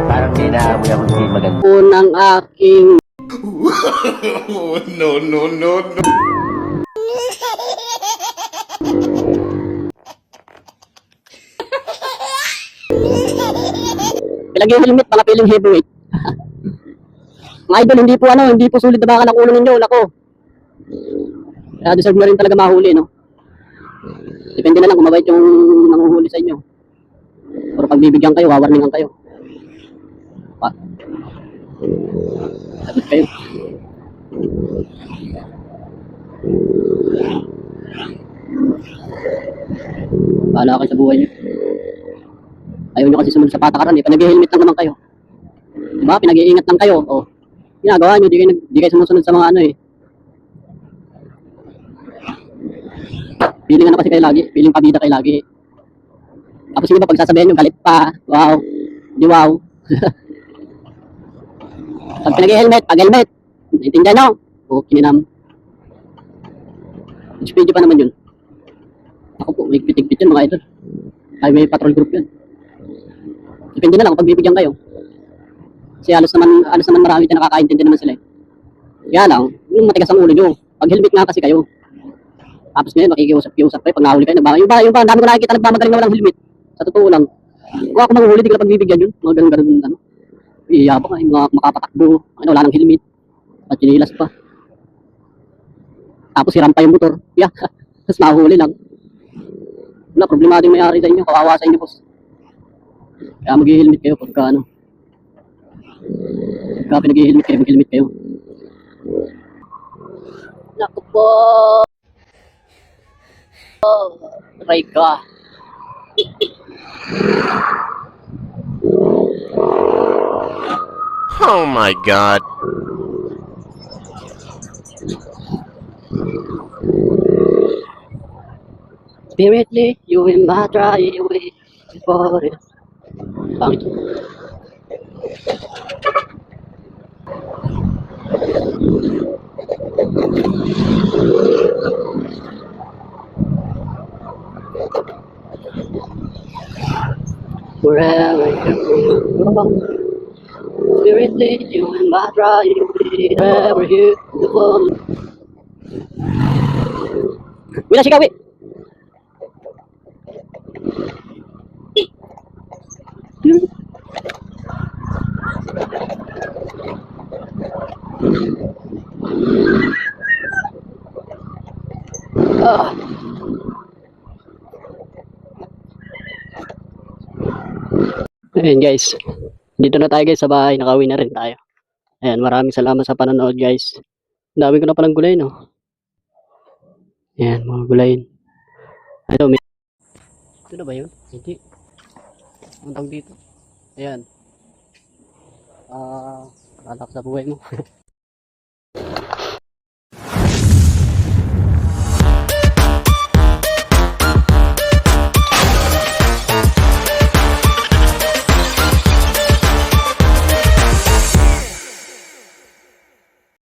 Parang dinaamoy ako hindi maganda. Unang aking No, no, no, no. pilagay helmet, mga piling heavyweight. Mga idol, hindi po sulit na baka ng ulo ninyo, nako. Kaya deserve mo rin talaga mahuli, no? Depende na lang kung mabait yung nanguhuli sa inyo. Pero pag bibigyan kayo, wawarningan kayo. Sagot kayo. Bahala kayo sa buhay nyo. Ayaw nyo kasi sumunod sa patakaran eh. Pinag-helmet lang naman kayo. Diba? Pinag-iingat lang kayo. O, ginagawa nyo, di kayo sumusunod sa mga ano eh. Feeling ano kasi kayo lagi. Feeling pabida kayo lagi. Tapos yung iba pag sasabihin nyo, galit pa. Wow. Di wow. Pag pinag-helmet, pag-helmet. Naintindihan nyo? O, kininam. Which video pa naman yun? Ako po, may pitig-pit yun mga idol. Ay, may patrol group yun. Depende na lang kung pagbibigyan kayo. Kasi halos naman marami dyan nakakaintindi naman sila eh. Kaya lang, yung matigas ang ulo nyo. Pag helmet nga kasi kayo. Tapos ngayon, makikiusap kayo. Pag nahuli kayo, yung ba, dami ko nakikita nagmamagaling na walang helmet. Sa totoo lang. Kung ako manguhuli, di ko na pagbibigyan yun. Mga ganun-ganun, ano. Iyabang ay mga makapatakbo. Ano, wala nang helmet. At chinilas pa. Tapos hiram pa yung motor. Yeah. Tapos mahuli lang. Wala, problemado yung may-ari sa inyo. Kawawa sa inyo, boss. Kaya mag-helmet kayo pagka ano. Pagka pinag-helmet kayo, mag-helmet kayo. Naku po. Aray ka. Oh my God. Spiritly, you will not try away for it. Pangit. Wherever you go, spiritly, you will not try away wherever you go. Wala sigaw eh. Ayan guys, dito na tayo guys sa bahay, nakauwi na rin tayo. Ayan, maraming salamat sa panonood guys. Ang dami ko na palang gulay no. Ayan, mga gulay. Ito, ito na ba yun? Hindi. Ang tawag dito. Ayan. Alak sa buhay mo.